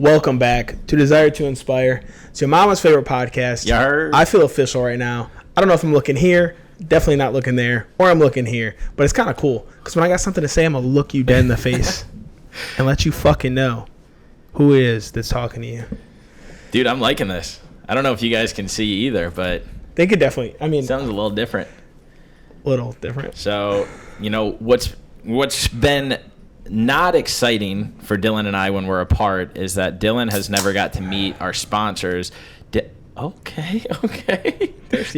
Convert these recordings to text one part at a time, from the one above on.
Welcome back to Desire to Inspire. It's your mama's favorite podcast. Yarr. I feel official right now. I don't know if I'm looking here, definitely not looking there, or I'm looking here, but it's kind of cool because when I got something to say, I'm going to look you dead in the face and let you fucking know who it is that's talking to you. Dude, I'm liking this. I don't know if you guys can see either, but They could definitely, sounds a little different. little different. So, what's been not exciting for Dylan and I when we're apart is that Dylan has never got to meet our sponsors. Okay.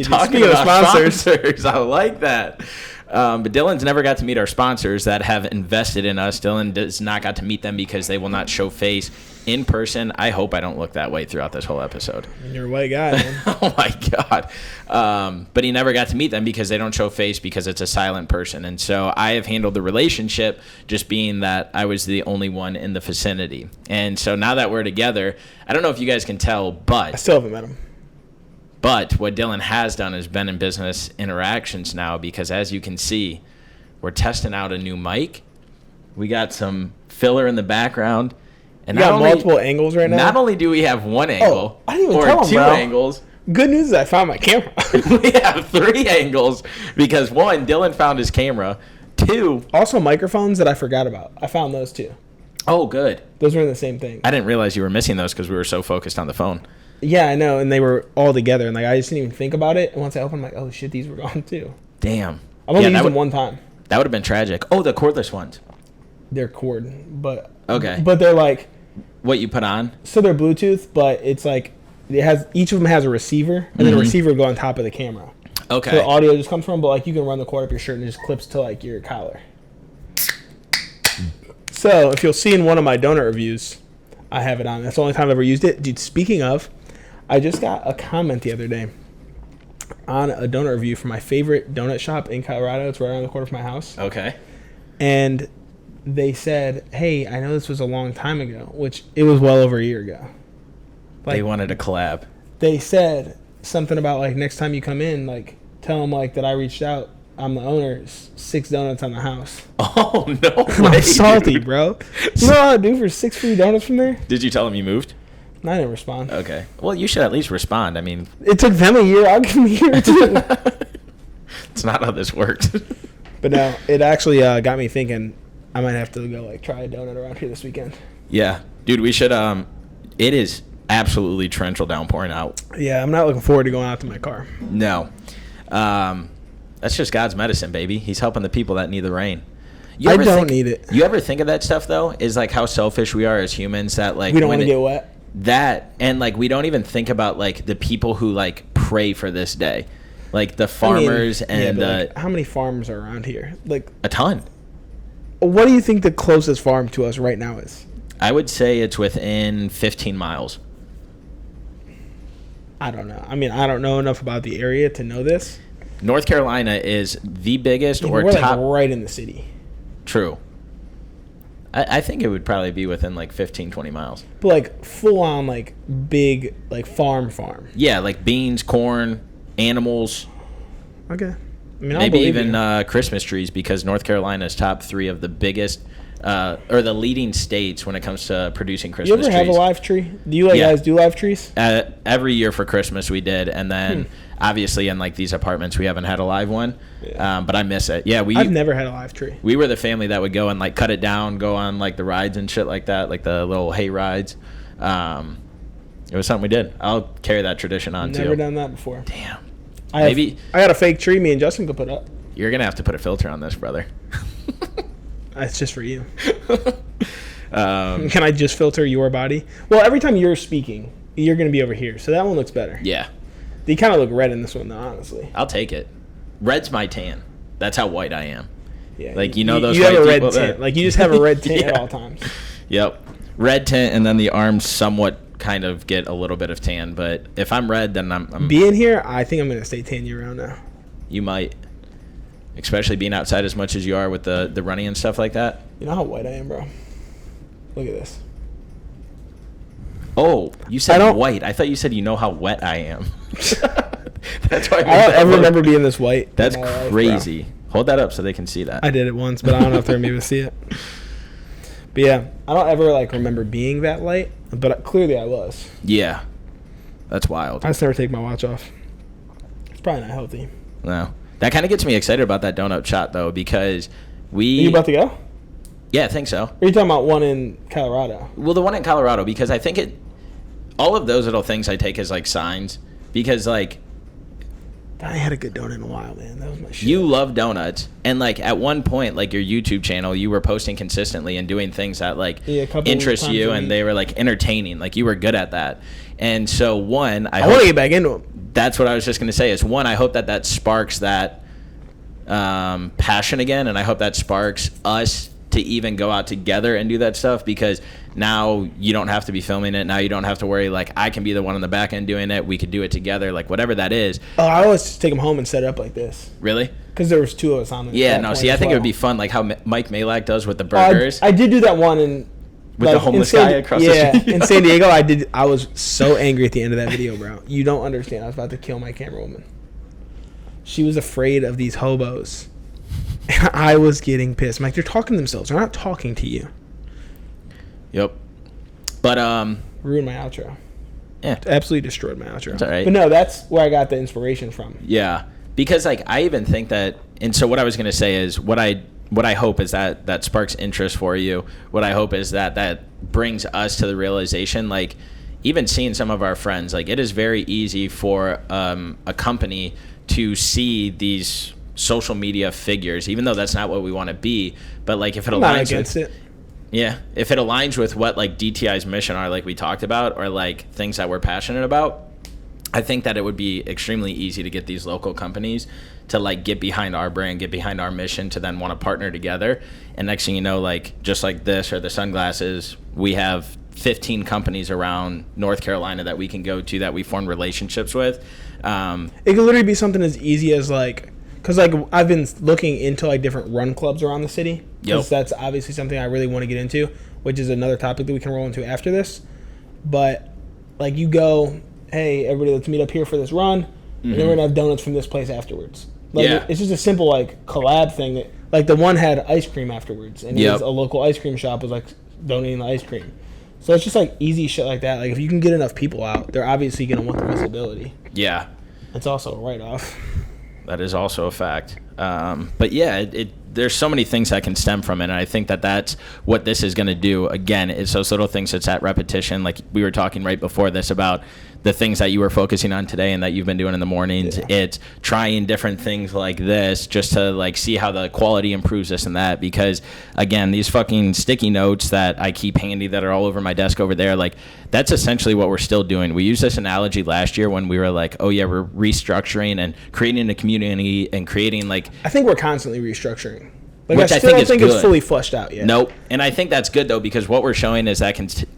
Talking about sponsors, I like that. But Dylan's never got to meet our sponsors that have invested in us. Dylan does not got to meet them because they will not show face in person. I hope I don't look that way throughout this whole episode. You're a white guy, man. Oh, my God. But he never got to meet them because they don't show face because it's a silent person. And so I have handled the relationship just being that I was the only one in the vicinity. And so now that we're together, I don't know if you guys can tell, but I still haven't met him. But what Dylan has done is been in business interactions now because, as you can see, we're testing out a new mic. We got some filler in the background. And You got multiple angles right now? Not only do we have one angle I didn't even or tell him, two bro. angles. Good news is I found my camera. We have three angles because, one, Dylan found his camera. Two. Also, microphones that I forgot about. I found those too. Oh, good. Those were in the same thing. I didn't realize you were missing those because we were so focused on the phone. Yeah, I know, and they were all together, and I just didn't even think about it. And once I opened, I'm like, oh shit, these were gone too. Damn. I've only used them one time. That would have been tragic. Oh, the cordless ones. They're cord, but okay. But they're like what you put on. So they're Bluetooth, but it's like each of them has a receiver, and then the receiver would go on top of the camera. Okay. So the audio just comes from, but like you can run the cord up your shirt and it just clips to like your collar. So if you'll see in one of my donut reviews, I have it on. That's the only time I've ever used it. Dude, speaking of, I just got a comment the other day on a donut review from my favorite donut shop in Colorado. It's right around the corner from my house. Okay. And they said, hey, I know this was a long time ago, which it was well over a year ago. Like, they wanted a collab. They said something about, like, next time you come in, like, tell them, like, that I reached out. I'm the owner. 6 donuts on the house. Oh, no way. I'm salty, bro. You know what I'd do for 6 free donuts from there? Did you tell them you moved? I didn't respond. Okay. Well, you should at least respond. I mean, it took them a year. I'll give them a year too. It's not how this works. But no, it actually got me thinking I might have to go try a donut around here this weekend. Yeah. Dude, we should. It is absolutely torrential downpouring out. Yeah, I'm not looking forward to going out to my car. No. That's just God's medicine, baby. He's helping the people that need the rain. I don't need it. You ever think of that stuff, though? Is like how selfish we are as humans that we don't want to get wet. That, and we don't even think about the people who pray for this day, the farmers how many farms are around here? A ton. What do you think the closest farm to us right now is? I would say it's within 15 miles. I don't know. I don't know enough about the area to know this. North Carolina is the biggest we're top right in the city. True. I think it would probably be within 15, 20 miles. But full on big farm. Yeah, beans, corn, animals. Okay. Maybe even Christmas trees because North Carolina is top 3 of the biggest or the leading states when it comes to producing Christmas trees. You ever have a live tree? Do you guys do live trees? Every year for Christmas we did, and then obviously in these apartments we haven't had a live one. Yeah. But I miss it. Yeah, I've never had a live tree. We were the family that would go and cut it down, go on the rides and shit like that, the little hay rides. It was something we did. I'll carry that tradition on too. Never done that before. Damn. I got a fake tree me and Justin could put up. You're gonna have to put a filter on this, brother. That's just for you. Can I just filter your body? Well, every time you're speaking, you're going to be over here. So that one looks better. Yeah. You kind of look red in this one, though, honestly. I'll take it. Red's my tan. That's how white I am. Yeah. Those you white have a red people tint. You just have a red tint at all times. Yep. Red tint, and then the arms somewhat kind of get a little bit of tan. But if I'm red, then I'm being here, I think I'm going to stay tan year-round now. You might. Especially being outside as much as you are with the running and stuff like that. You know how white I am, bro. Look at this. Oh, you said white. I thought you said you know how wet I am. That's why I don't ever remember being this white. That's crazy. Hold that up so they can see that. I did it once, but I don't know if they're going to be able to see it. But yeah, I don't ever like remember being that light, but clearly I was. Yeah, that's wild. I just never take my watch off. It's probably not healthy. No, that kind of gets me excited about that donut shot though, because Are you about to go? Yeah, I think so. Or are you talking about one in Colorado? Well, the one in Colorado, because I think all of those little things I take as like signs, because like I ain't had a good donut in a while, man. That was my shit. you love donuts, and like at one point, like your YouTube channel, you were posting consistently and doing things that like interest you, and they were like entertaining. Like you were good at that, and so I want to get back into them. That's what I was just gonna say. Is one, I hope that sparks that passion again, and I hope that sparks us to even go out together and do that stuff, because now you don't have to be filming it. Now you don't have to worry, like, I can be the one on the back end doing it. We could do it together, like, whatever that is. Oh, I always just take them home and set it up like this. Really? Because there was two of us on it. Yeah, no, see, I think it would be fun, like how Mike Malak does with the burgers. I did do that one in... With the homeless guy across the street? Yeah, in San Diego, I was so angry at the end of that video, bro. You don't understand. I was about to kill my camera woman. She was afraid of these hobos. And I was getting pissed. I'm like, they're talking to themselves. They're not talking to you. Yep. But, ruined my outro. Yeah. Absolutely destroyed my outro. That's all right. But no, that's where I got the inspiration from. Yeah. Because, like, I even think that, and so what I was going to say is, what I hope is that sparks interest for you. What I hope is that brings us to the realization, like, even seeing some of our friends, like, it is very easy for a company to see these social media figures, even though that's not what we want to be, but like if it aligns with it. Yeah, if it aligns with what like DTI's mission are, like we talked about, or like things that we're passionate about, I think that it would be extremely easy to get these local companies to like get behind our brand, get behind our mission, to then want to partner together. And next thing you know, like just like this or the sunglasses, we have 15 companies around North Carolina that we can go to, that we form relationships with. It could literally be something as easy as like, because like I've been looking into like different run clubs around the city, because that's obviously something I really want to get into, which is another topic that we can roll into after this. But like you go, hey everybody, let's meet up here for this run, and then we're gonna have donuts from this place afterwards. Like it's just a simple like collab thing that like the one had ice cream afterwards, and it was a local ice cream shop was like donating the ice cream. So it's just like easy shit like that. Like if you can get enough people out, they're obviously gonna want the visibility. Yeah, it's also a write-off. That is also a fact. But yeah, there's so many things that can stem from it, and I think that's what this is going to do. Again, it's those little things. It's that repetition. Like we were talking right before this about the things that you were focusing on today and that you've been doing in the mornings. Yeah. It's trying different things like this just to like see how the quality improves, this and that. Because again, these fucking sticky notes that I keep handy that are all over my desk over there, like that's essentially what we're still doing. We used this analogy last year when we were like, oh yeah, we're restructuring and creating a community and creating like... I think we're constantly restructuring. Like Which I think is good. It's fully fleshed out yet. Nope. And I think that's good, though, because what we're showing is that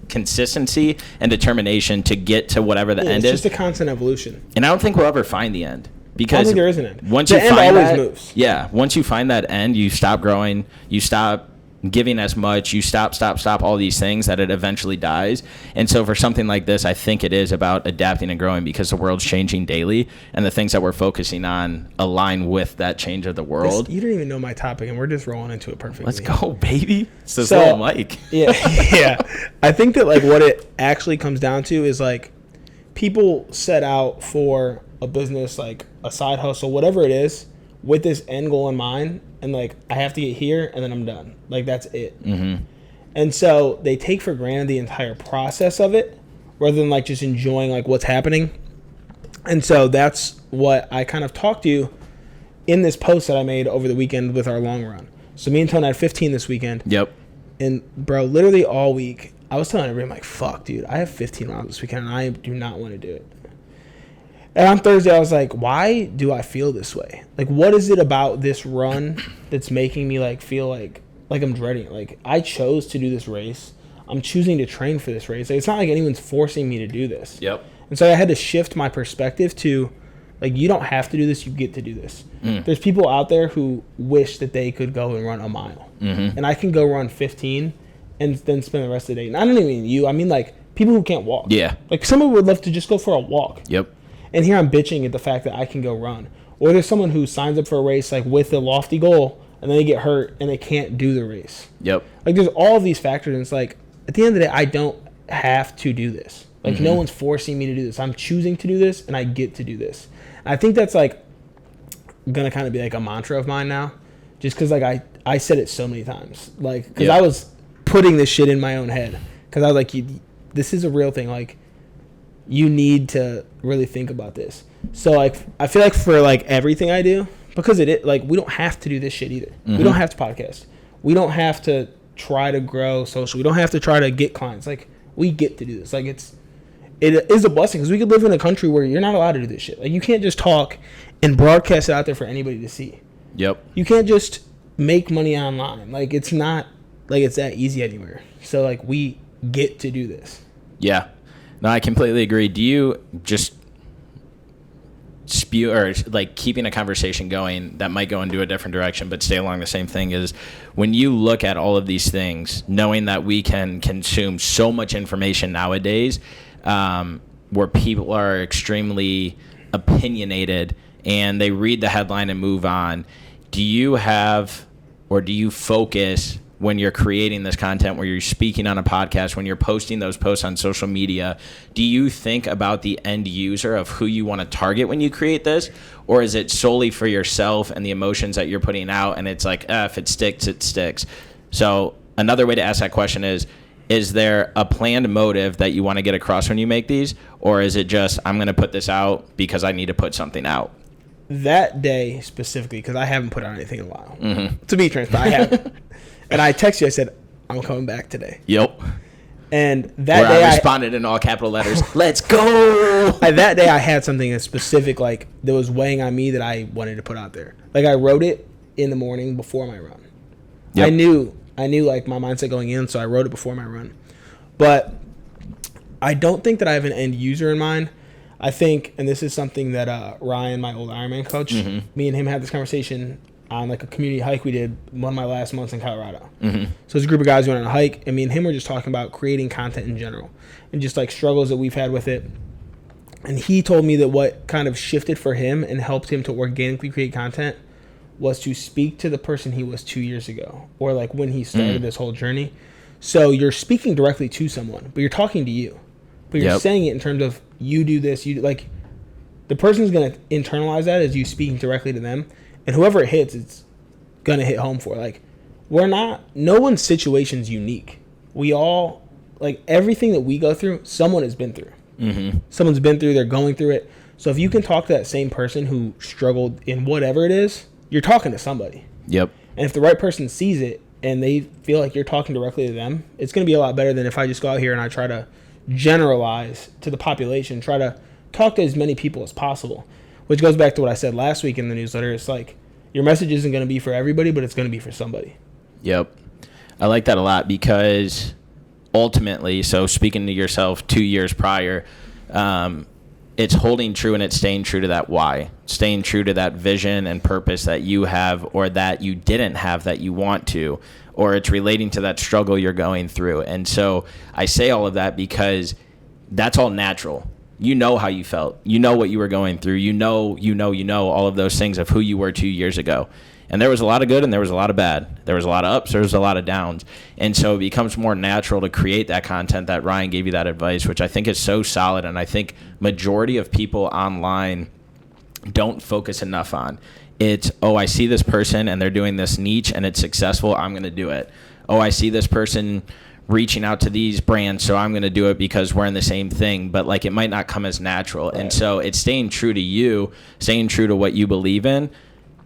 consistency and determination to get to whatever the end is. It's just a constant evolution. And I don't think we'll ever find the end. Because I don't think there is an end. Once the you end find always that, moves. Yeah. Once you find that end, you stop growing, you stop giving as much, you stop all these things, that it eventually dies. And so for something like this, I think it is about adapting and growing, because the world's changing daily, and the things that we're focusing on align with that change of the world. You don't even know my topic, and we're just rolling into it perfectly. Let's go, baby. It's this little mic. Yeah. I think that like what it actually comes down to is like people set out for a business, like a side hustle, whatever it is, with this end goal in mind, and like I have to get here and then I'm done. Like that's it. And so they take for granted the entire process of it, rather than like just enjoying like what's happening. And so that's what I kind of talked to you in this post that I made over the weekend with our long run. So me and Tony had 15 this weekend. Yep. And bro, literally all week I was telling everybody, I'm like, fuck dude, I have 15 miles this weekend and I do not want to do it. And on Thursday, I was like, why do I feel this way? Like, what is it about this run that's making me, like, feel like I'm dreading it? Like, I chose to do this race. I'm choosing to train for this race. Like, it's not like anyone's forcing me to do this. Yep. And so I had to shift my perspective to, like, you don't have to do this. You get to do this. There's people out there who wish that they could go and run a mile. And I can go run 15 and then spend the rest of the day. And I don't even mean you. I mean, like, people who can't walk. Yeah. Like, someone would love to just go for a walk. Yep. And here I'm bitching at the fact that I can go run. Or there's someone who signs up for a race like with a lofty goal, and and then they get hurt and they can't do the race. Yep. Like, there's all of these factors, and it's like, at the end of the day, I don't have to do this. Like, no one's forcing me to do this. I'm choosing to do this, and I get to do this. And I think that's, like, going to kind of be, like, a mantra of mine now, just because, like, I said it so many times. Like, because I was putting this shit in my own head. Because I was like, this is a real thing. Like, you need to really think about this. So, like, I feel like for, like, everything I do, because like, we don't have to do this shit either. We don't have to podcast. We don't have to try to grow social. We don't have to try to get clients. Like, we get to do this. Like, it is a blessing, because we could live in a country where you're not allowed to do this shit. Like, you can't just talk and broadcast it out there for anybody to see. Yep. You can't just make money online. Like, it's not like it's that easy anywhere. So, like, we get to do this. Yeah. No, I completely agree. Do you just spew, or like keeping a conversation going that might go into a different direction but stay along the same thing, is when you look at all of these things, knowing that we can consume so much information nowadays, where people are extremely opinionated and they read the headline and move on, do you have, or do you focus when you're creating this content, where you're speaking on a podcast, when you're posting those posts on social media, do you think about the end user of who you want to target when you create this? Or is it solely for yourself and the emotions that you're putting out, and it's like, if it sticks, it sticks? So another way to ask that question is there a planned motive that you want to get across when you make these? Or is it just, I'm going to put this out because I need to put something out? That day specifically, because I haven't put out anything in a while. To be transparent, I haven't. And I texted you, I said, I'm coming back today. Yep. And that day I responded in all capital letters, let's go! That day I had something specific, like, that was weighing on me that I wanted to put out there. Like, I wrote it in the morning before my run. Yep. I knew, like, my mindset going in, so I wrote it before my run. But I don't think that I have an end user in mind. I think, and this is something that Ryan, my old Ironman coach, me and him had this conversation on, like, a community hike we did one of my last months in Colorado. So it's a group of guys who went on a hike, and me and him were just talking about creating content in general and just, like, struggles that we've had with it. And he told me that what kind of shifted for him and helped him to organically create content was to speak to the person he was 2 years ago, or, like, when he started this whole journey. So you're speaking directly to someone, but you're talking to you. But you're saying it in terms of, you do this, you do, like, the person's going to internalize that as you speaking directly to them. And whoever it hits, it's going to hit home for. Like, no one's situation's unique. We all, like, everything that we go through, someone has been through. Someone's been through, they're going through it. So if you can talk to that same person who struggled in whatever it is, you're talking to somebody. Yep. And if the right person sees it and they feel like you're talking directly to them, it's going to be a lot better than if I just go out here and I try to generalize to the population, try to talk to as many people as possible. Which goes back to what I said last week in the newsletter. It's like, your message isn't going to be for everybody, but it's going to be for somebody. Yep. I like that a lot, because ultimately, so speaking to yourself 2 years prior, it's holding true and it's staying true to that why, staying true to that vision and purpose that you have, or that you didn't have that you want to, or it's relating to that struggle you're going through. And so I say all of that because that's all natural. You know how you felt. You know what you were going through. You know all of those things of who you were 2 years ago. And there was a lot of good and there was a lot of bad. There was a lot of ups, there was a lot of downs. And so it becomes more natural to create that content that Ryan gave you that advice, which I think is so solid. And I think majority of people online don't focus enough on. It's, oh, I see this person and they're doing this niche and it's successful, I'm going to do it. Oh, I see this person reaching out to these brands, so I'm going to do it because we're in the same thing, but, like, it might not come as natural. Right. And so it's staying true to you, staying true to what you believe in,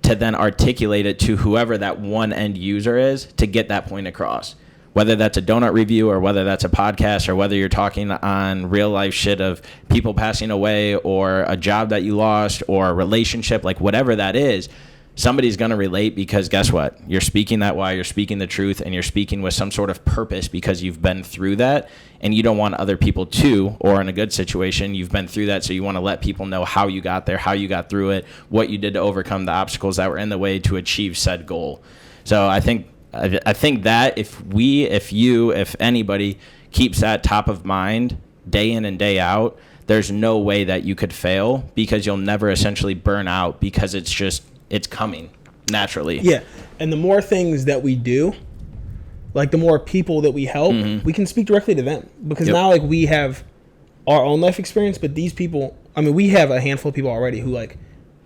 to then articulate it to whoever that one end user is to get that point across. Whether that's a donut review or whether that's a podcast or whether you're talking on real life shit of people passing away or a job that you lost or a relationship, like whatever that is, somebody's going to relate, because guess what? You're speaking that why, you're speaking the truth, and you're speaking with some sort of purpose because you've been through that, and you don't want other people to, or in a good situation, you've been through that, so you want to let people know how you got there, how you got through it, what you did to overcome the obstacles that were in the way to achieve said goal. So I think that if anybody keeps that top of mind day in and day out, there's no way that you could fail, because you'll never essentially burn out, because it's coming. naturally. Yeah. And the more things that we do, like the more people that we help, we can speak directly to them. Because now like we have our own life experience, but these people, I mean, we have a handful of people already who like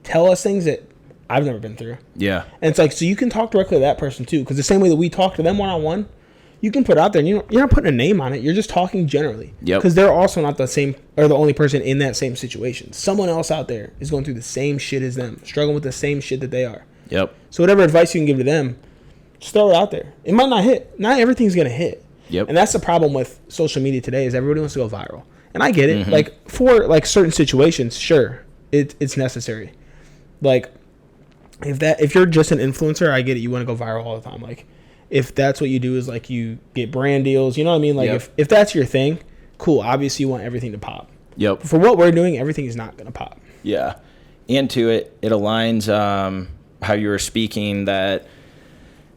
tell us things that I've never been through. Yeah. And it's like, so you can talk directly to that person too. Because the same way that we talk to them one-on-one, you can put it out there and you're not putting a name on it. You're just talking generally. Yep. Because they're also not the same or the only person in that same situation. Someone else out there is going through the same shit as them, struggling with the same shit that they are. Yep. So whatever advice you can give to them, just throw it out there. It might not hit. Not everything's going to hit. Yep. And that's the problem with social media today is everybody wants to go viral. And I get it. Like for like certain situations, sure, it's necessary. Like if you're just an influencer, I get it. You want to go viral all the time. Like if that's what you do is like you get brand deals, you know what I mean? Like if that's your thing, cool. Obviously you want everything to pop. Yep. But for what we're doing, everything is not going to pop. Yeah. And to it aligns how you were speaking that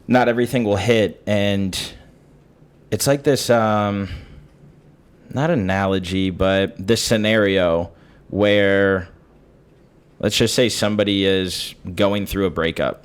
not everything will hit. And it's like this, not analogy, but this scenario where let's just say somebody is going through a breakup,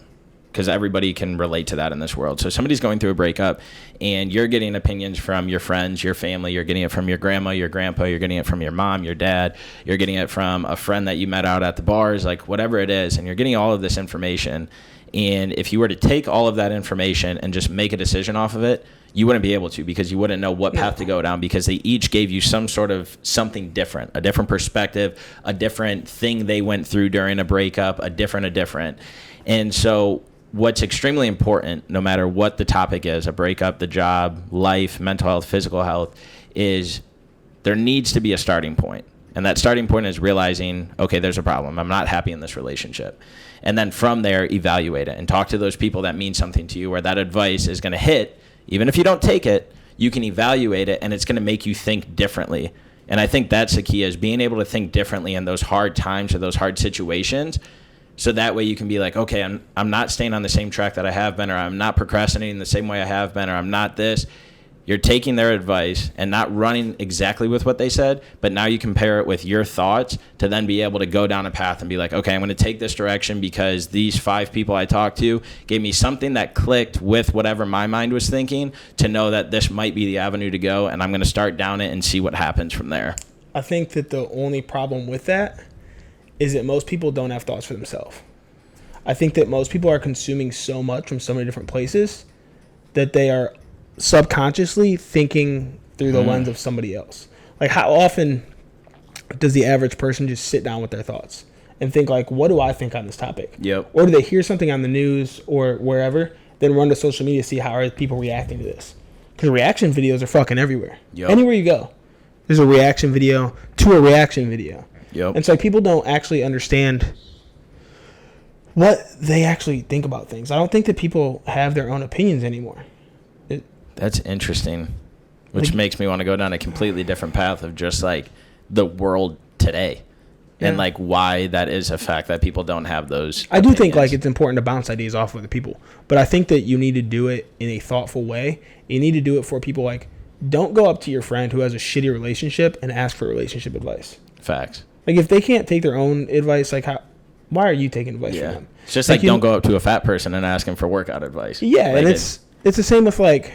because everybody can relate to that in this world. So somebody's going through a breakup and you're getting opinions from your friends, your family, you're getting it from your grandma, your grandpa, you're getting it from your mom, your dad, you're getting it from a friend that you met out at the bars, like whatever it is, and you're getting all of this information. And if you were to take all of that information and just make a decision off of it, you wouldn't be able to, because you wouldn't know what path to go down, because they each gave you some sort of something different, a different perspective, a different thing they went through during a breakup, a different. And so what's extremely important, no matter what the topic is, a breakup, the job, life, mental health, physical health, is there needs to be a starting point. And that starting point is realizing, okay, there's a problem. I'm not happy in this relationship. And then from there, evaluate it and talk to those people that mean something to you, where that advice is going to hit. Even if you don't take it, you can evaluate it, and it's going to make you think differently. And I think that's the key, is being able to think differently in those hard times or those hard situations. So that way you can be like, okay, I'm not staying on the same track that I have been, or I'm not procrastinating the same way I have been, or I'm not this. You're taking their advice and not running exactly with what they said, but now you compare it with your thoughts to then be able to go down a path and be like, okay, I'm going to take this direction because these 5 people I talked to gave me something that clicked with whatever my mind was thinking, to know that this might be the avenue to go, and I'm going to start down it and see what happens from there. I think that the only problem with that is that most people don't have thoughts for themselves. I think that most people are consuming so much from so many different places that they are subconsciously thinking through the lens of somebody else. Like, how often does the average person just sit down with their thoughts and think like, what do I think on this topic? Yep. Or do they hear something on the news or wherever, then run to social media to see how are people reacting to this? Because reaction videos are fucking everywhere. Yep. Anywhere you go, there's a reaction video to a reaction video. Yep. And it's like people don't actually understand what they actually think about things. I don't think that people have their own opinions anymore. That's interesting, which makes me want to go down a completely different path of just like the world today, and like why that is a fact that people don't have those I opinions. do think like it's important to bounce ideas off of other people, but I think that you need to do it in a thoughtful way. You need to do it for people. Like, don't go up to your friend who has a shitty relationship and ask for relationship advice. Facts. Like, if they can't take their own advice, like why are you taking advice from them? It's just like don't go up to a fat person and ask him for workout advice. Yeah, like and it's the same with like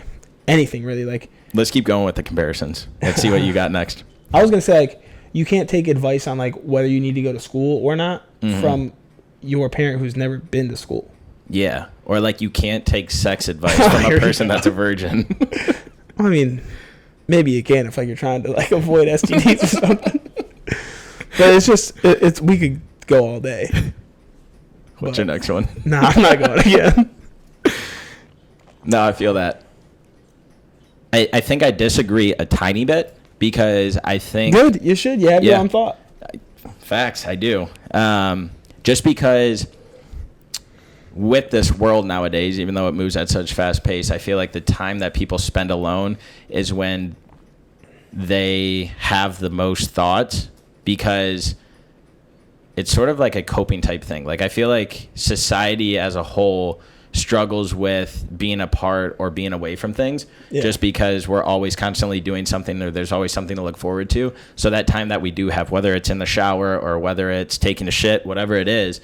anything really. Like, let's keep going with the comparisons. Let's see what you got next. I was gonna say, like, you can't take advice on like whether you need to go to school or not from your parent who's never been to school. Yeah, or like you can't take sex advice from a person that's a virgin. I mean, maybe you can if like you're trying to like avoid STDs or something. But it's just it's we could go all day. What's your next one? Nah, I'm not going again. No, I feel that. I think I disagree a tiny bit, because I think... Good, you should. You have your own thought. Facts, I do. Just because with this world nowadays, even though it moves at such fast pace, I feel like the time that people spend alone is when they have the most thoughts, because it's sort of like a coping type thing. Like, I feel like society as a whole struggles with being apart or being away from things, just because we're always constantly doing something, or there's always something to look forward to. So that time that we do have, whether it's in the shower or whether it's taking a shit, whatever it is,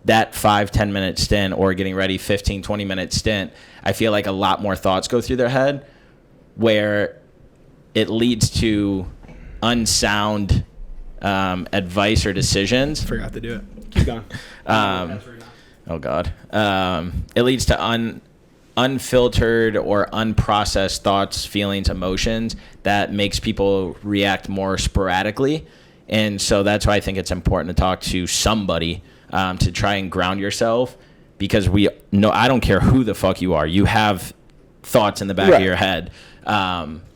that 5-10 minute stint or getting ready 15-20 minute stint, I feel like a lot more thoughts go through their head where it leads to unsound advice or decisions. Forgot to do it. Keep going. Oh God. It leads to unfiltered or unprocessed thoughts, feelings, emotions that makes people react more sporadically. And so that's why I think it's important to talk to somebody to try and ground yourself, because I don't care who the fuck you are. You have thoughts in the back of your head.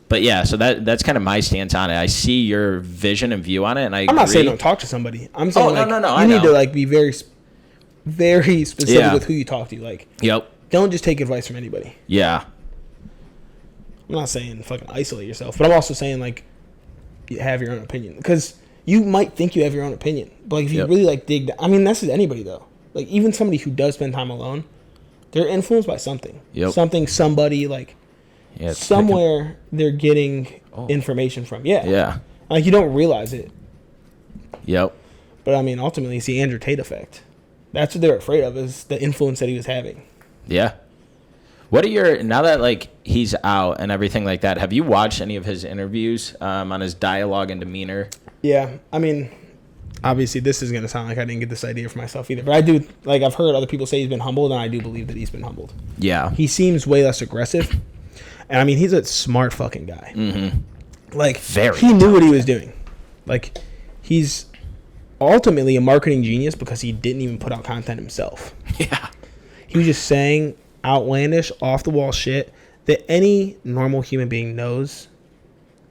But yeah, so that's kind of my stance on it. I see your vision and view on it, and I'm not saying don't talk to somebody. I'm saying you need to like be very, very specific with who you talk to. Like, don't just take advice from anybody. Yeah. I'm not saying fucking isolate yourself, but I'm also saying like you have your own opinion, because you might think you have your own opinion, but like if you really like dig down, I mean, that's anybody though. Like even somebody who does spend time alone, they're influenced by something. Somebody like. Yeah, somewhere they're getting information from. Yeah. Like you don't realize it. Yep. But I mean, ultimately, it's the Andrew Tate effect. That's what they're afraid of, is the influence that he was having. Yeah. What are now that like he's out and everything like that, have you watched any of his interviews on his dialogue and demeanor? Yeah. I mean, obviously this is going to sound like I didn't get this idea for myself either, but I do, like I've heard other people say he's been humbled, and I do believe that he's been humbled. Yeah. He seems way less aggressive. And I mean, he's a smart fucking guy. Mm-hmm. Like, he knew what he was doing. Like, he's ultimately a marketing genius because he didn't even put out content himself. Yeah. He was just saying outlandish, off-the-wall shit that any normal human being knows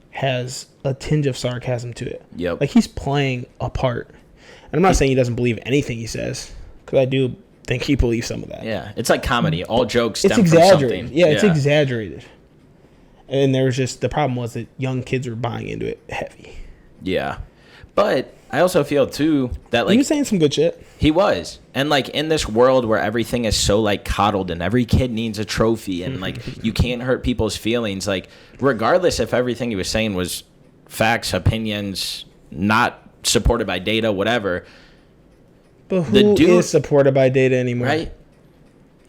has a tinge of sarcasm to it. Yep. Like, he's playing a part. And I'm not saying he doesn't believe anything he says, because I do think he believes some of that. Yeah. It's like comedy. All jokes stem from something. Yeah, it's exaggerated. And there was just, the problem was that young kids were buying into it heavy. Yeah. But I also feel too that like he was saying some good shit. He was. And like in this world where everything is so like coddled and every kid needs a trophy and like you can't hurt people's feelings, like regardless if everything he was saying was facts, opinions, not supported by data, whatever. But who is supported by data anymore? Right?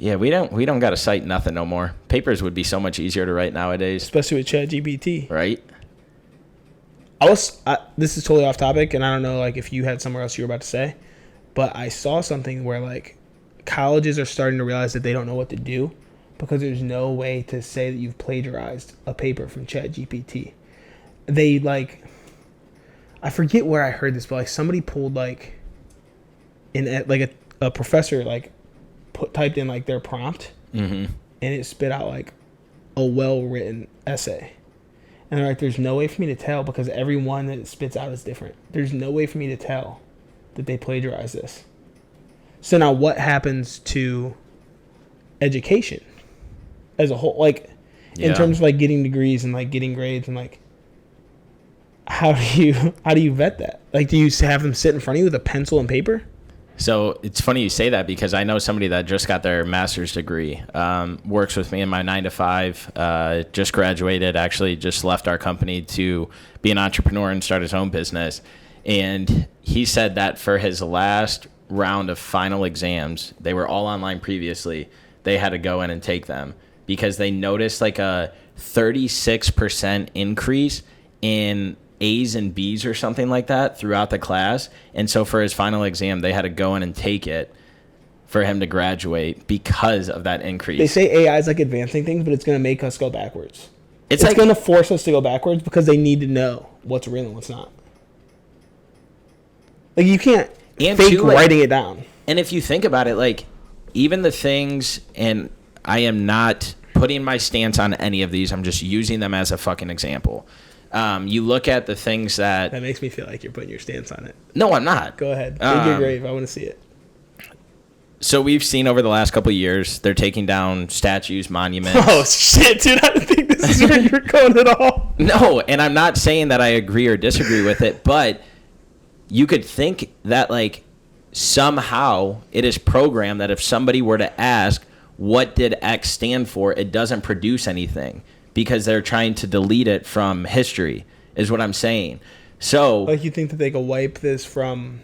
Yeah, we don't got to cite nothing no more. Papers would be so much easier to write nowadays, especially with ChatGPT. Right? This is totally off topic, and I don't know like if you had somewhere else you were about to say, but I saw something where like colleges are starting to realize that they don't know what to do because there's no way to say that you've plagiarized a paper from ChatGPT. They like, I forget where I heard this, but like somebody pulled like in like a professor like typed in like their prompt, and it spit out like a well-written essay. And they're like, there's no way for me to tell because every one that it spits out is different. There's no way for me to tell that they plagiarized this. So now what happens to education as a whole? Like, in terms of like getting degrees and like getting grades and like, how do you vet that? Like, do you have them sit in front of you with a pencil and paper? So it's funny you say that because I know somebody that just got their master's degree, works with me in my 9-to-5, just graduated, actually just left our company to be an entrepreneur and start his own business. And he said that for his last round of final exams, they were all online previously, they had to go in and take them because they noticed like a 36% increase in A's and B's or something like that throughout the class. And so for his final exam, they had to go in and take it for him to graduate because of that increase. They say AI is like advancing things, but it's going to make us go backwards. It's like, going to force us to go backwards because they need to know what's real and what's not. Like you can't fake writing it down. And if you think about it, like even the things, and I am not putting my stance on any of these, I'm just using them as a fucking example. You look at the things that makes me feel like you're putting your stance on it. No, I'm not. Go ahead. Dig your grave. I want to see it. So we've seen over the last couple of years, they're taking down statues, monuments. Oh, shit, dude. I didn't think this is where you're going at all. No, and I'm not saying that I agree or disagree with it, but you could think that, like, somehow it is programmed that if somebody were to ask, what did X stand for, it doesn't produce anything. Because they're trying to delete it from history, is what I'm saying. So, like, you think that they could wipe this from?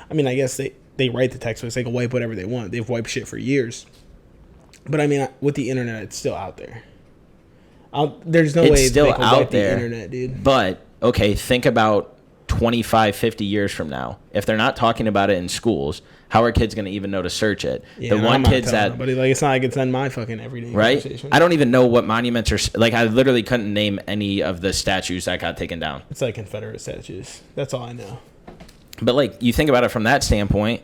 I mean, I guess they write the textbooks. They can wipe whatever they want. They've wiped shit for years. But I mean, with the internet, it's still out there. There's no way still they can out wipe there, the internet, dude. But okay, think about 25, 50 years from now. If they're not talking about it in schools, how are kids going to even know to search it? Yeah, the one kids that, but like, it's not like it's in my fucking everyday right? conversation. I don't even know what monuments are. Like, I literally couldn't name any of the statues that got taken down. It's like Confederate statues. That's all I know. But like, you think about it from that standpoint,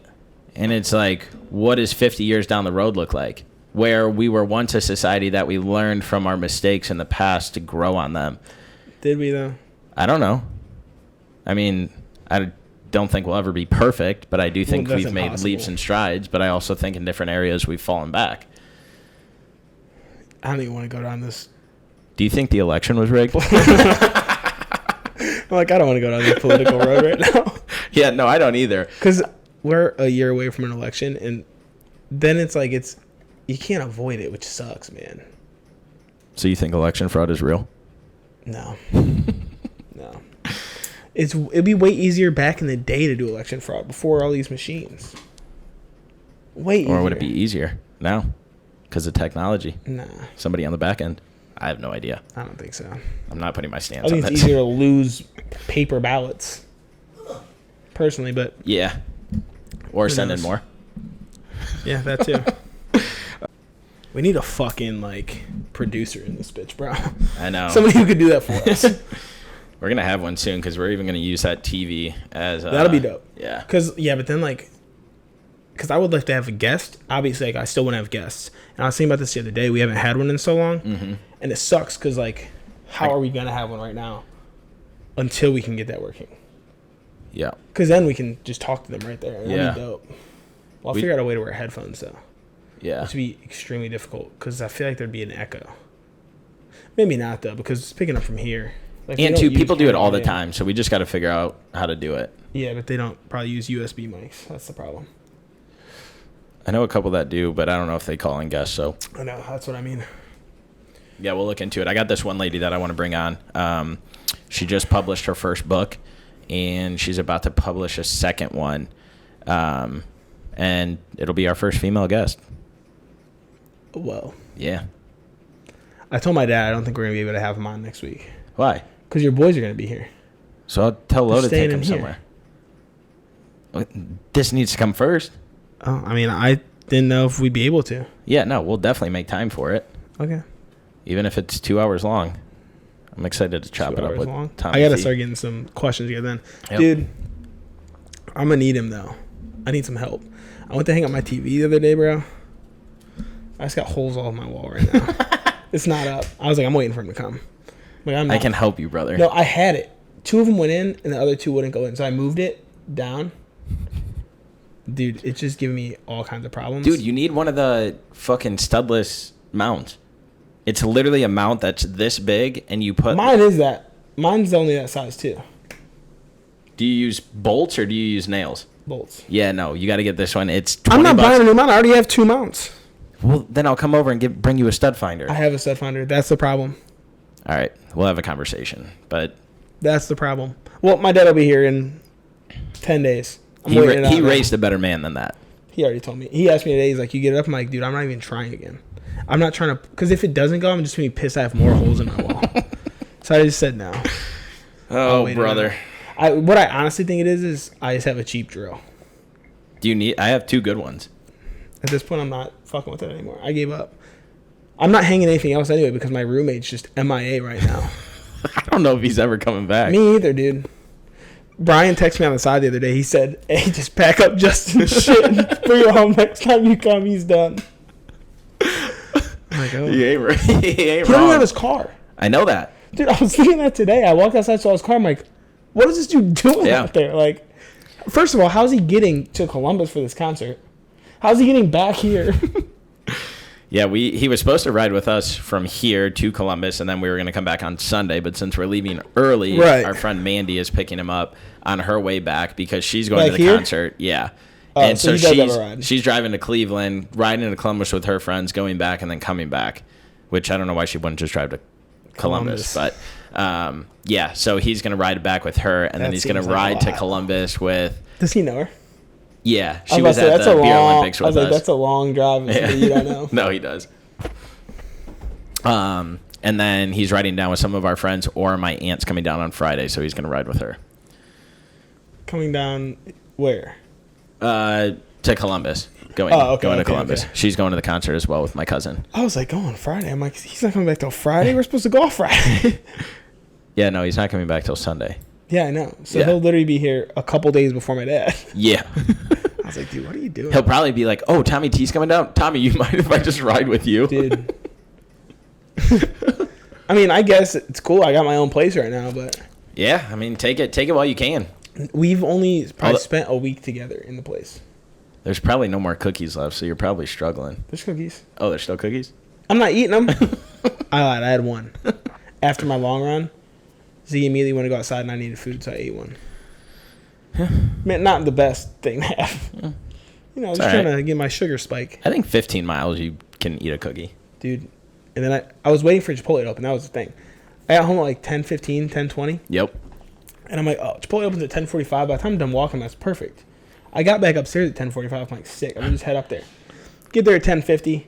and it's like, what does 50 years down the road look like? Where we were once a society that we learned from our mistakes in the past to grow on them. Did we though? I don't know. I mean, I don't think we'll ever be perfect, but I do think we've made leaps and strides. But I also think in different areas we've fallen back. I don't even want to go down this. Do you think the election was rigged? I'm like, I don't want to go down this political road right now. Yeah, no, I don't either. Because we're a year away from an election, and then it's like you can't avoid it, which sucks, man. So you think election fraud is real? No. No. It'd be way easier back in the day to do election fraud before all these machines. Way easier. Or would it be easier now? Because of technology? Nah. Somebody on the back end? I have no idea. I don't think so. I'm not putting my stance I on think this. it's easier to lose paper ballots. Personally, but... Yeah. Or send in knows? more. Yeah, that too. We need a fucking, like, producer in this bitch, bro. I know. Somebody who could do that for us. We're going to have one soon because we're even going to use that TV as... That'll be dope. Yeah. But then, like... Because I would like to have a guest. Obviously, like, I still want to have guests. And I was thinking about this the other day. We haven't had one in so long. Mm-hmm. And it sucks because, like, how are we going to have one right now until we can get that working? Yeah. Because then we can just talk to them right there. And that'd be Yeah. dope. Well, I'll figure out a way to wear headphones, though. Yeah. Which would be extremely difficult because I feel like there'd be an echo. Maybe not, though, because it's picking up from here. Like, And two, people do it all the camera, time, so we just got to figure out how to do it. Yeah, but they don't probably use USB mics. That's the problem. I know a couple that do, but I don't know if they call in guests, so... I know, that's what I mean. Yeah, we'll look into it. I got this one lady that I want to bring on. She just published her first book, and she's about to publish a second one. And it'll be our first female guest. Whoa. Yeah. I told my dad I don't think we're going to be able to have him on next week. Why? Because your boys are going to be here. So I'll tell Lo to take him here. somewhere. This needs to come first. Oh, I mean, I didn't know if we'd be able to. Yeah, no, we'll definitely make time for it. Okay. Even if it's 2 hours long. I'm excited to chop it up with Tom. I got to start getting some questions together then. Yep. Dude, I'm going to need him, though. I need some help. I went to hang up my TV the other day, bro. I just got holes all over my wall right now. It's not up. I was like, I'm waiting for him to come. Like, I can help you, brother. No, I had it. 2 of them went in, and the other 2 wouldn't go in. So I moved it down. Dude, it's just giving me all kinds of problems. Dude, you need one of the fucking studless mounts. It's literally a mount that's this big, and you put... Mine is that. Mine's only that size, too. Do you use bolts or do you use nails? Bolts. Yeah, no, you got to get this one. It's 20 I'm not bucks. buying a new mount. I already have 2 mounts. Well, then I'll come over and bring you a stud finder. I have a stud finder. That's the problem. All right, we'll have a conversation, but... That's the problem. Well, my dad will be here in 10 days. He raised a better man than that. He already told me. He asked me today, he's like, you get it up? I'm like, dude, I'm not even trying again. I'm not trying to... Because if it doesn't go, I'm just going to be pissed I have more holes in my wall. So I just said no. Oh, brother. What I honestly think it is I just have a cheap drill. I have 2 good ones. At this point, I'm not fucking with it anymore. I gave up. I'm not hanging anything else anyway because my roommate's just MIA right now. I don't know if he's ever coming back. Me either, dude. Brian texted me on the side the other day. He said, hey, just pack up Justin's shit and bring it home next time you come. He's done. I'm like, oh. He ain't wrong. He don't even have his car. I know that. Dude, I was thinking that today. I walked outside, saw his car. I'm like, what is this dude doing out there? Like, first of all, how's he getting to Columbus for this concert? How's he getting back here? Yeah, he was supposed to ride with us from here to Columbus, and then we were going to come back on Sunday. But since we're leaving early, our friend Mandy is picking him up on her way back because she's going to the concert. Yeah. And so she's driving to Cleveland, riding to Columbus with her friends, going back, and then coming back, which I don't know why she wouldn't just drive to Columbus. But, yeah, so he's going to ride back with her, and then he's going to ride to Columbus with... Does he know her? Yeah, she was at the Beer Olympics with us. I was like, that's a long drive. Yeah. You don't know. No, he does. And then he's riding down with some of our friends, or my aunt's coming down on Friday, so he's going to ride with her. Coming down where? To Columbus. Going to Columbus. Okay. She's going to the concert as well with my cousin. I was like, go on Friday. I'm like, he's not coming back till Friday? We're supposed to go off Friday. Yeah, no, he's not coming back till Sunday. Yeah, I know. So he'll literally be here a couple days before my dad. Yeah. I was like, dude, what are you doing? He'll probably be like, oh, Tommy T's coming down. Tommy, you mind if I just ride with you? Dude. I mean, I guess it's cool. I got my own place right now, but... Yeah, I mean, take it while you can. We've only probably spent a week together in the place. There's probably no more cookies left, so you're probably struggling. There's cookies. Oh, there's still cookies? I'm not eating them. I lied. I had one. After my long run, Z immediately wanted to go outside and I needed food, so I ate one. Man, not the best thing to have. Yeah. You know, I was just trying to get my sugar spike. I think 15 miles you can eat a cookie. Dude. And then I was waiting for Chipotle to open. That was the thing. I got home at like 10:15, 10:20. Yep. And I'm like, oh, Chipotle opens at 10:45. By the time I'm done walking, that's perfect. I got back upstairs at 10:45. I'm like, sick. I'm going to just head up there. Get there at 10:50.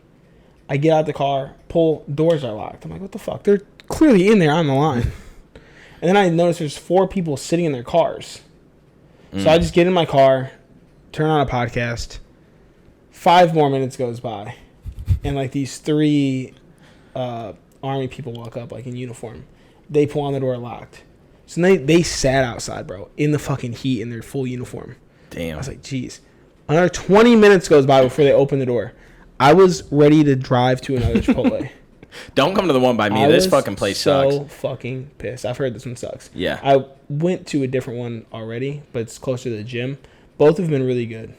I get out the car. Pull. Doors are locked. I'm like, what the fuck? They're clearly in there on the line. And then I notice there's 4 people sitting in their cars. So I just get in my car, turn on a podcast. 5 more minutes goes by. And like these 3 army people walk up like in uniform. They pull on the door locked. So they sat outside, bro, in the fucking heat in their full uniform. Damn. I was like, geez. Another 20 minutes goes by before they open the door. I was ready to drive to another Chipotle. Don't come to the one by me. This fucking place sucks. So fucking pissed. I've heard this one sucks. Yeah. I went to a different one already, but it's closer to the gym. Both have been really good.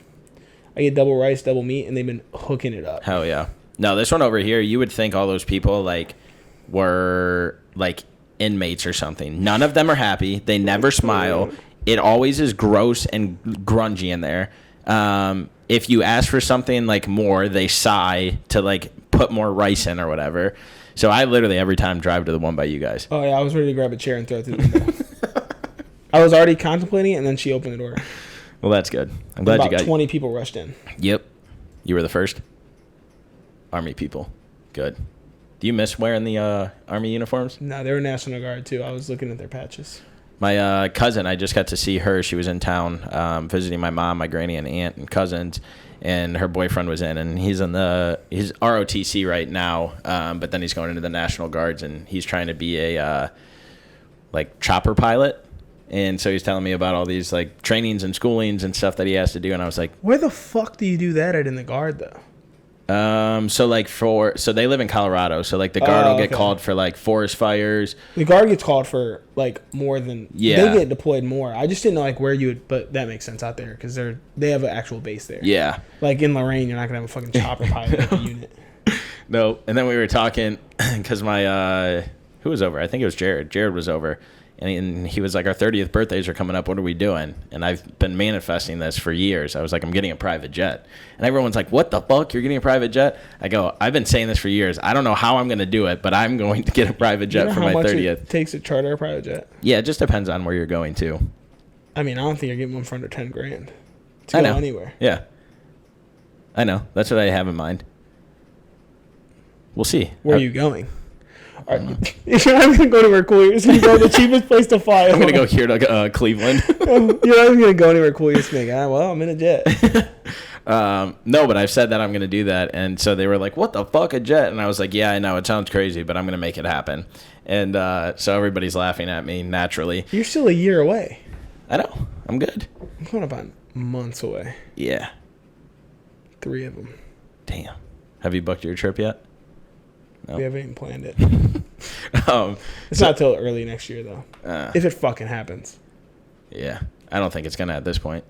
I get double rice, double meat, and they've been hooking it up. Hell yeah. No, this one over here, you would think all those people like were like inmates or something. None of them are happy. They never smile. It always is gross and grungy in there. If you ask for something like more, they sigh to like put more rice in or whatever. So I literally every time drive to the one by you guys. Oh yeah, I was ready to grab a chair and throw it through the window. I was already contemplating it, and then she opened the door. Well, that's good. I'm glad you got 20 people rushed in. Yep. You were the first? Army people. Good. Do you miss wearing the Army uniforms? No, they were National Guard, too. I was looking at their patches. My cousin, I just got to see her. She was in town visiting my mom, my granny, and aunt and cousins, and her boyfriend was in, and he's ROTC right now, but then he's going into the National Guards, and he's trying to be a like chopper pilot. And so he's telling me about all these like trainings and schoolings and stuff that he has to do, and I was like, where the fuck do you do that at in the Guard, though? So they live in Colorado, so like the Guard will get called for like forest fires. The Guard gets called for like more than they get deployed more. I just didn't know like where you would, but that makes sense out there because they have an actual base there. Yeah, like in Lorraine, you're not gonna have a fucking chopper pilot at the unit. No, and then we were talking because my who was over? I think it was Jared. Jared was over. And he was like, our 30th birthdays are coming up. What are we doing? And I've been manifesting this for years. I was like, I'm getting a private jet. And everyone's like, what the fuck? You're getting a private jet? I go, I've been saying this for years. I don't know how I'm going to do it, but I'm going to get a private jet for my 30th. How much it takes to charter a private jet? Yeah, it just depends on where you're going to. I mean, I don't think you're getting one for under 10 grand to go anywhere. Yeah. I know. That's what I have in mind. We'll see. Where are you going? You're not going to go anywhere cool. You're just going to go to the cheapest place to fly. I'm going to go here to Cleveland. You're not even going to go anywhere cool. You're just going to go, well, I'm in a jet. No, but I've said that I'm going to do that. And so they were like, what the fuck, a jet? And I was like, yeah, I know. It sounds crazy, but I'm going to make it happen. And so everybody's laughing at me naturally. You're still a year away. I know. I'm good. I'm going up on months away. Yeah. 3 of them. Damn. Have you booked your trip yet? No. We haven't even planned it. It's not till early next year, though. If it fucking happens. Yeah. I don't think it's going to at this point.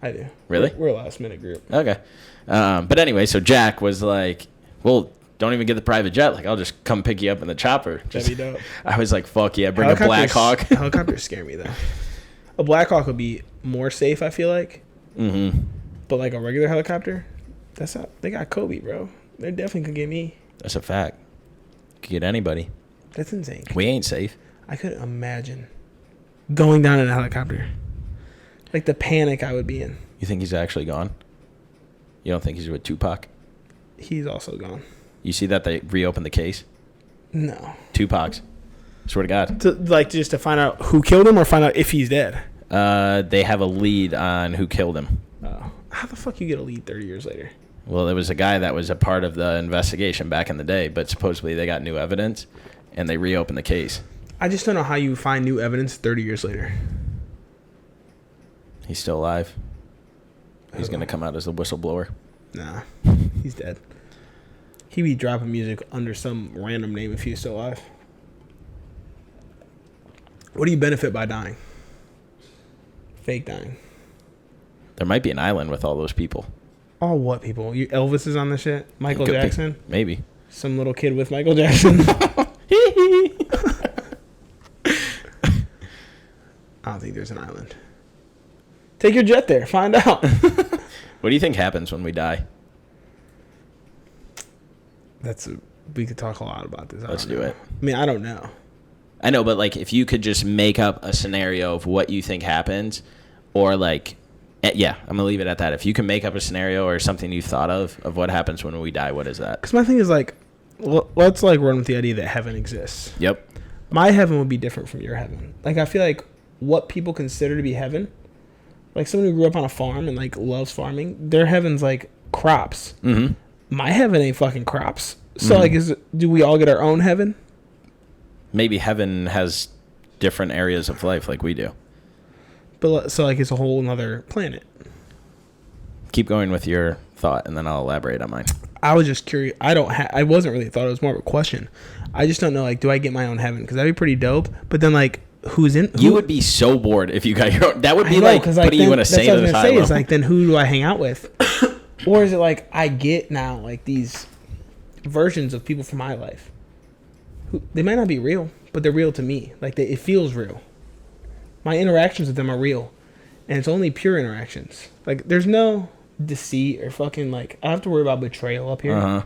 I do. Really? We're a last-minute group. Okay. But anyway, so Jack was like, well, don't even get the private jet. Like, I'll just come pick you up in the chopper. That'd be dope. I was like, fuck yeah, bring a Black Hawk. Helicopters scare me, though. A Black Hawk would be more safe, I feel like. Mm-hmm. But like a regular helicopter, that's not. They got Kobe, bro. They definitely could get me. That's a fact. Could get anybody. That's insane. We ain't safe. I couldn't imagine going down in a helicopter. Like the panic I would be in. You think he's actually gone? You don't think he's with Tupac? He's also gone. You see that they reopened the case? No. Tupac's. Swear to God. Just to find out who killed him or find out if he's dead? They have a lead on who killed him. Oh. How the fuck you get a lead 30 years later? Well, there was a guy that was a part of the investigation back in the day, but supposedly they got new evidence, and they reopened the case. I just don't know how you find new evidence 30 years later. He's still alive. He's going to come out as the whistleblower. Nah, he's dead. He'd be dropping music under some random name if he was still alive. What do you benefit by dying? Fake dying. There might be an island with all those people. All what people? Elvis is on the shit? Michael Jackson? Maybe. Some little kid with Michael Jackson? I don't think there's an island. Take your jet there. Find out. What do you think happens when we die? We could talk a lot about this. Let's do it. I mean, I don't know. I know, but like, if you could just make up a scenario of what you think happens, or like, yeah, I'm gonna leave it at that. If you can make up a scenario or something you thought of what happens when we die, what is that? Because my thing is like, let's like run with the idea that heaven exists. Yep. My heaven would be different from your heaven. Like, I feel like what people consider to be heaven, like someone who grew up on a farm and like loves farming, their heaven's like crops. Mm-hmm. My heaven ain't fucking crops. So like, do we all get our own heaven? Maybe heaven has different areas of life like we do. But so like, it's a whole nother planet. Keep going with your thought, and then I'll elaborate on mine. I was just curious. I wasn't really thought. It was more of a question. I just don't know. Like, do I get my own heaven? Because that'd be pretty dope. But then like, you would be so bored if you got your own. That would be like putting you in a sane asylum. Say is like, then who do I hang out with? Or is it like I get now like these versions of people from my life? They might not be real, but they're real to me. Like it feels real. My interactions with them are real, and it's only pure interactions. Like there's no deceit or fucking like I don't have to worry about betrayal up here. Uh-huh.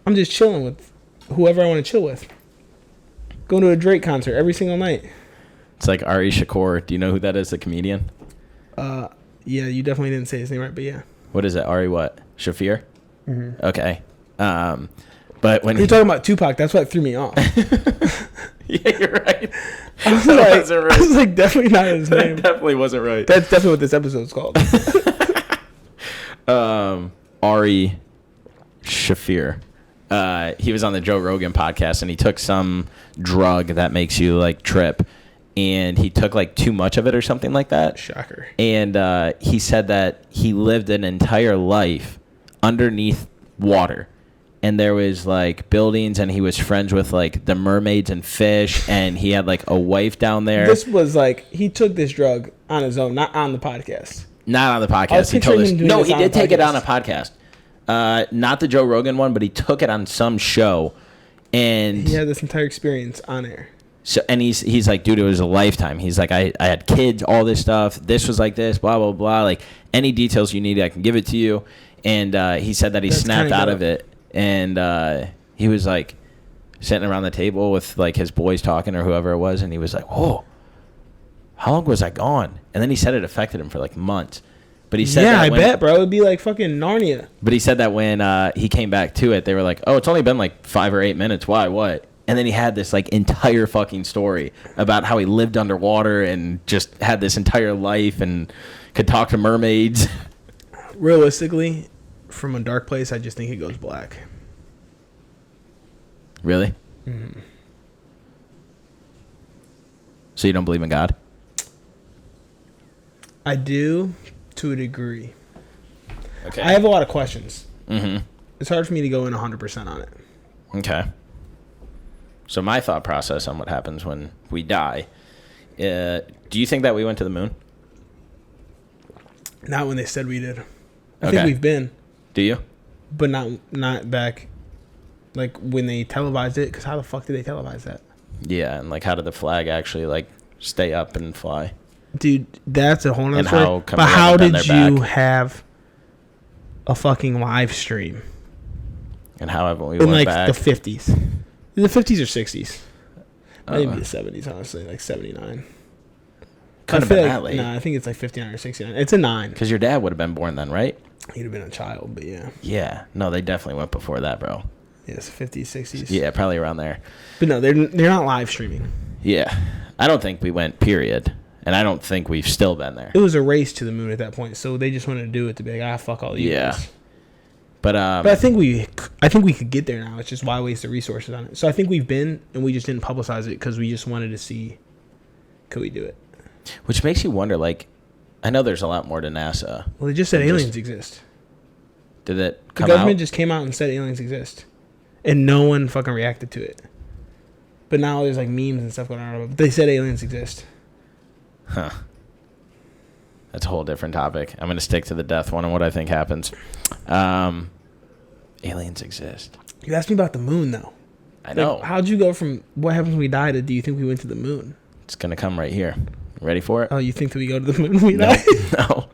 I'm just chilling with whoever I want to chill with. Going to a Drake concert every single night. It's like Ari Shakur. Do you know who that is, the comedian? Yeah, you definitely didn't say his name right, but yeah. What is it, Ari what? Shafir? Mm-hmm. Okay. But when you're talking about Tupac, that's what threw me off. Yeah, you're right. I was like, definitely not his name. That definitely wasn't right. That's definitely what this episode's called. Ari Shakur. He was on the Joe Rogan podcast, and he took some drug that makes you like trip, and he took like too much of it or something like that. Shocker. And he said that he lived an entire life underneath water, and there was like buildings, and he was friends with like the mermaids and fish, and he had like a wife down there. This was like he took this drug on his own, not on the podcast. Not on the podcast. He told us. No, he did take it on a podcast. Not the Joe Rogan one, but he took it on some show, and he had this entire experience on air. So, and he's like, dude, it was a lifetime. He's like, I had kids, all this stuff. This was like this, blah blah blah. Like any details you need, I can give it to you. And he said that he snapped out of it, and he was like sitting around the table with like his boys talking or whoever it was, and he was like, whoa, how long was I gone? And then he said it affected him for like months. But he said, I bet, bro. It'd be like fucking Narnia. But he said that when he came back to it, they were like, oh, it's only been like 5 or 8 minutes. Why? What? And then he had this like entire fucking story about how he lived underwater and just had this entire life and could talk to mermaids. Realistically, from a dark place, I just think it goes black. Really? Mm-hmm. So you don't believe in God? I do, to a degree. Okay. I have a lot of questions. Mm-hmm. It's hard for me to go in 100% on it. Okay. So my thought process on what happens when we die, do you think that we went to the moon? Not when they said we did. I think we've been. Do you? But not back, like when they televised it. Because how the fuck did they televise that? Yeah, and like how did the flag actually like stay up and fly? Dude, that's a whole nother story. But how did you have a fucking live stream? And how haven't we in went like back? the 50s? The 50s or 60s? Maybe the 70s, honestly, like 79. Couldn't have been that late. No, I think it's like 59 or 69. It's a 9. Because your dad would have been born then, right? He'd have been a child, but yeah. Yeah. No, they definitely went before that, bro. Yes, 50s, 60s. Yeah, probably around there. But no, they're not live streaming. Yeah. I don't think we went, period. And I don't think we've still been there. It was a race to the moon at that point, so they just wanted to do it to be like, fuck all you guys. But I think we could get there now. It's just why waste the resources on it. So I think we've been, and we just didn't publicize it because we just wanted to see, could we do it? Which makes you wonder, like, I know there's a lot more to NASA. Well, they just said aliens exist. Did it come out? The government just came out and said aliens exist. And no one fucking reacted to it. But now there's like memes and stuff going on. But they said aliens exist. Huh. That's a whole different topic. I'm going to stick to the death one and what I think happens. Aliens exist. You asked me about the moon, though. I know. Like, how'd you go from what happens when we die to do you think we went to the moon? It's going to come right here. Ready for it? Oh, you think that we go to the moon when we die? No.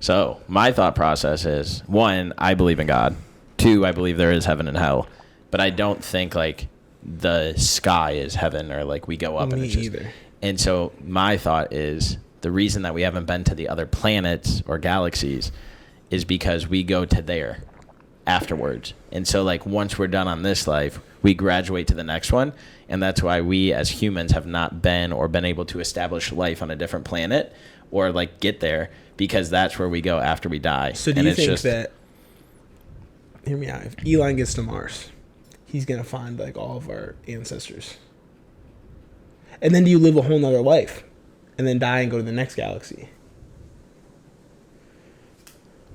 So, my thought process is, 1, I believe in God. 2, I believe there is heaven and hell. But I don't think, like, the sky is heaven or, like, we go up and it's just... either. And so, my thought is, the reason that we haven't been to the other planets or galaxies is because we go to there afterwards. And so, like, once we're done on this life, we graduate to the next one. And that's why we as humans have not been or been able to establish life on a different planet or, like, get there, because that's where we go after we die. So do you think that, hear me out, if Elon gets to Mars, he's going to find, like, all of our ancestors? And then do you live a whole nother life and then die and go to the next galaxy?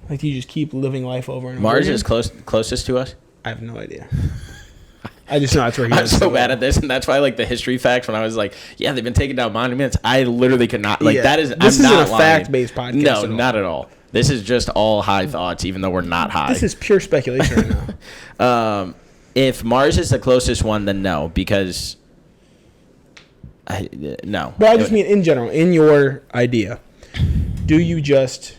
Like, do you just keep living life over and over Mars again? is closest to us? I have no idea. I just know that's where he I'm wants so to bad go. at this, and that's why, like, the history facts, when I was like, yeah, they've been taking down monuments, I literally could not, like, that is, this I'm not isn't a lying. fact-based podcast. No, not at all. This is just all high thoughts, even though we're not high. This is pure speculation right now. If Mars is the closest one, then no, because no. But I just mean in general, in your idea, do you just,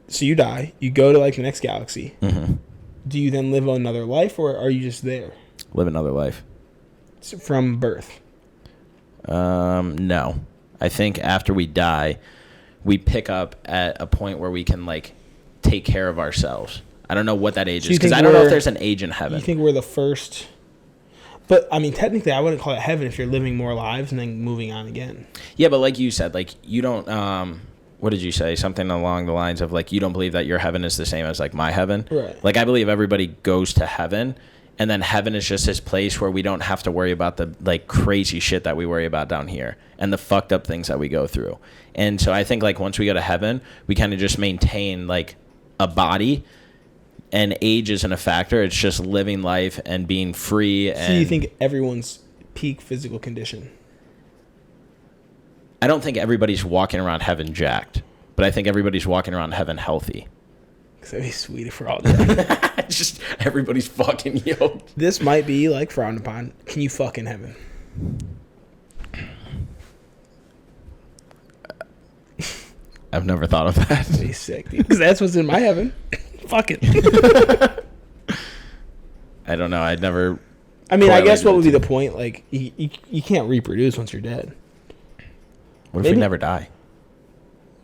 so you die, you go to, like, the next galaxy. Mm-hmm. Do you then live another life, or are you just there? Live another life. From birth? No. I think after we die, we pick up at a point where we can, like, take care of ourselves. I don't know what that age is, because I don't know if there's an age in heaven. You think we're the first? But, I mean, technically, I wouldn't call it heaven if you're living more lives and then moving on again. Yeah, but like you said, like, you don't, what did you say? Something along the lines of, like, you don't believe that your heaven is the same as, like, my heaven? Right. Like, I believe everybody goes to heaven, and then heaven is just this place where we don't have to worry about the, like, crazy shit that we worry about down here and the fucked up things that we go through. And so I think, like, once we go to heaven, we kind of just maintain, like, a body, and age isn't a factor. It's just living life and being free. So you think everyone's peak physical condition? I don't think everybody's walking around heaven jacked, but I think everybody's walking around heaven healthy. Because that'd be sweet if we're all dead. Just everybody's fucking yoked. This might be, like, frowned upon. Can you fuck in heaven? I've never thought of that. That'd be sick, dude. Because that's what's in my heaven. Fuck it. I don't know. I'd never. I mean, I guess what would be the point? Like, you can't reproduce once you're dead. What if we never die?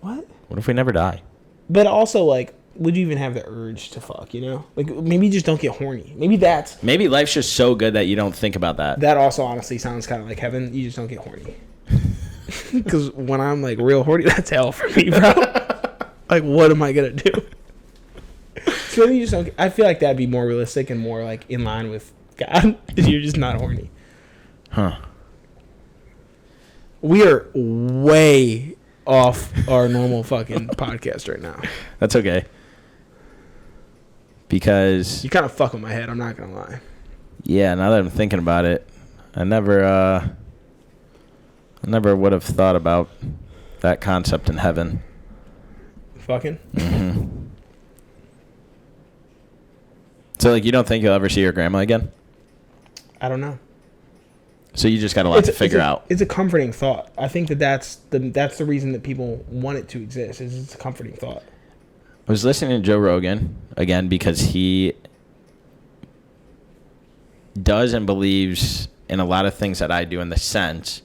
What? What if we never die? But also, like, would you even have the urge to fuck, you know? Like, maybe you just don't get horny. Maybe life's just so good that you don't think about that. That also honestly sounds kind of like heaven. You just don't get horny. Because when I'm, like, real horny, that's hell for me, bro. Like, what am I going to do? So maybe you just don't. I feel like that'd be more realistic and more, like, in line with God if you're just not horny. Huh. We are way off our normal fucking podcast right now. That's okay. Because You kind of fuck with my head, I'm not going to lie. yeah, now that I'm thinking about it, I never would have thought about that concept in heaven. Fucking? Mm-hmm. So, like, you don't think you'll ever see your grandma again? I don't know. So you just got a lot to figure out. It's a comforting thought. I think that's the reason that people want it to exist. Is it's a comforting thought. I was listening to Joe Rogan again because he does and believes in a lot of things that I do, in the sense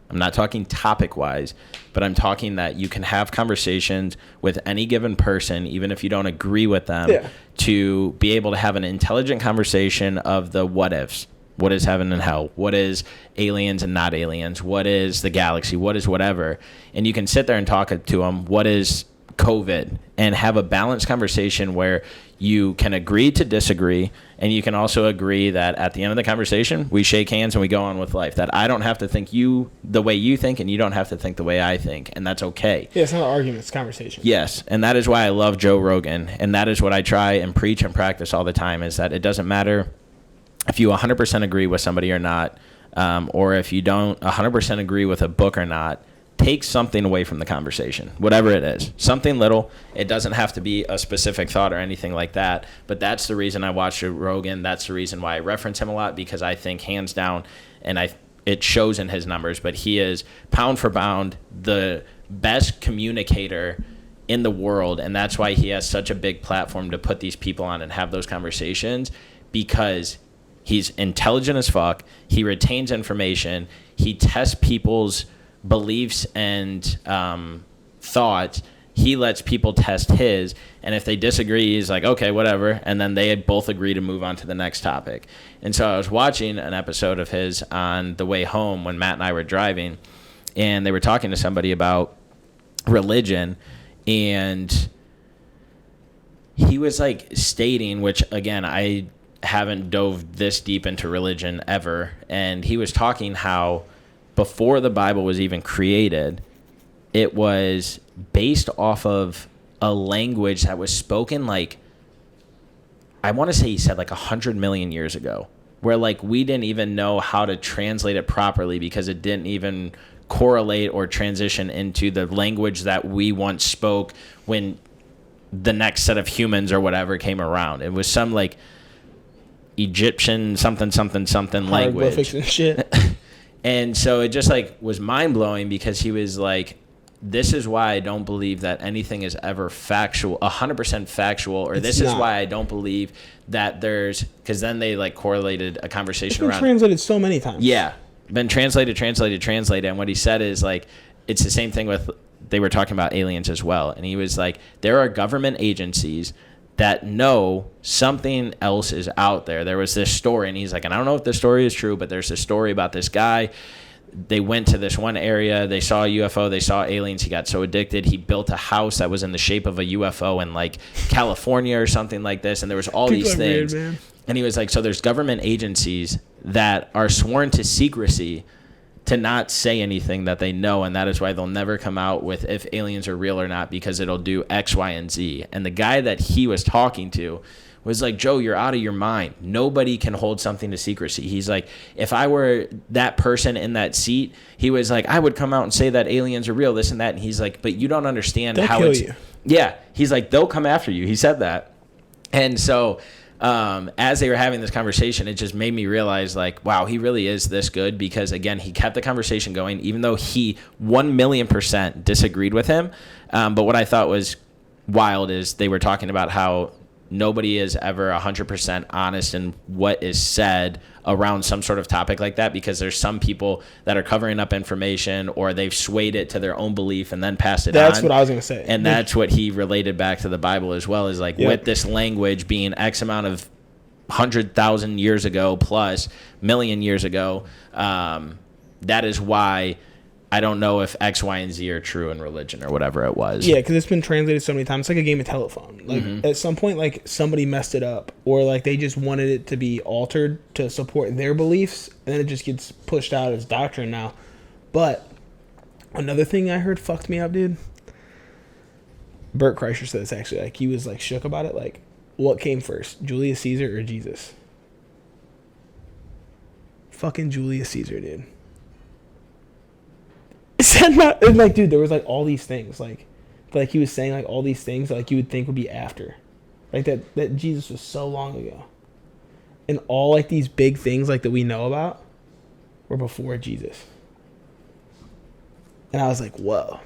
I'm not talking topic wise, but I'm talking that you can have conversations with any given person, even if you don't agree with them, to be able to have an intelligent conversation of the what ifs. What is heaven and hell? What is aliens and not aliens? What is the galaxy? What is whatever? And you can sit there and talk to them. What is COVID? And have a balanced conversation where you can agree to disagree, and you can also agree that at the end of the conversation, we shake hands and we go on with life. That I don't have to think you the way you think, and you don't have to think the way I think, and that's okay. Yeah, it's not an argument, it's conversation. Yes, and that is why I love Joe Rogan, and that is what I try and preach and practice all the time, is that it doesn't matter if you 100% agree with somebody or not, or if you don't 100% agree with a book or not. Take something away from the conversation, whatever it is. Something little. It doesn't have to be a specific thought or anything like that. But that's the reason I watch Joe Rogan. That's the reason why I reference him a lot, because I think hands down, and it shows in his numbers, but he is pound for pound the best communicator in the world. And that's why he has such a big platform to put these people on and have those conversations, because he's intelligent as fuck. He retains information. He tests people's beliefs and thoughts. He lets people test his, and if they disagree, he's like, okay, whatever, and then they both agree to move on to the next topic. And so I was watching an episode of his on the way home when Matt and I were driving, and they were talking to somebody about religion, and he was like stating, which again, I haven't dove this deep into religion ever, and he was talking how before the Bible was even created, it was based off of a language that was spoken like, I want to say he said like 100 million years ago, where like we didn't even know how to translate it properly because it didn't even correlate or transition into the language that we once spoke when the next set of humans or whatever came around. It was some like Egyptian something language. And shit. And so it just like was mind blowing, because he was like, this is why I don't believe that anything is ever factual, 100% factual, or this is why I don't believe that there's, because then they like correlated a conversation around. It's been translated so many times. Yeah. Been translated. And what he said is like, it's the same thing with, they were talking about aliens as well. And he was like, there are government agencies that know something else is out there. There was this story, and he's like, and I don't know if this story is true, but there's this story about this guy. They went to this one area. They saw a UFO. They saw aliens. He got so addicted. He built a house that was in the shape of a UFO in like California or something like this. And there was all these things. Weird, and he was like, so there's government agencies that are sworn to secrecy to not say anything that they know, and that is why they'll never come out with if aliens are real or not, because it'll do X, Y, and Z. And the guy that he was talking to was like, Joe, you're out of your mind. Nobody can hold something to secrecy. He's like, if I were that person in that seat, he was like, I would come out and say that aliens are real, this and that. And he's like, but you don't understand They'll how kill it's... you. Yeah. He's like, they'll come after you. He said that. And so... as they were having this conversation, it just made me realize, like, wow, he really is this good, because, again, he kept the conversation going, even though he 1,000,000% disagreed with him. But what I thought was wild is they were talking about how nobody is ever 100% honest in what is said around some sort of topic like that, because there's some people that are covering up information, or they've swayed it to their own belief and then passed it on. That's what I was going to say. And that's what he related back to the Bible as well, is like, with this language being X amount of 100,000 years ago plus million years ago, that is why I don't know if X, Y, and Z are true in religion or whatever it was. Yeah, because it's been translated so many times. It's like a game of telephone. Like at some point, like somebody messed it up, or like they just wanted it to be altered to support their beliefs, and then it just gets pushed out as doctrine now. But another thing I heard fucked me up, dude. Bert Kreischer said this actually. Like he was like shook about it. Like, what came first, Julius Caesar or Jesus? Fucking Julius Caesar, dude. Is that not, and like, dude, there was like all these things, like he was saying like all these things that, like you would think would be after, like that Jesus was so long ago, and all like these big things like that we know about were before Jesus. And I was like, whoa.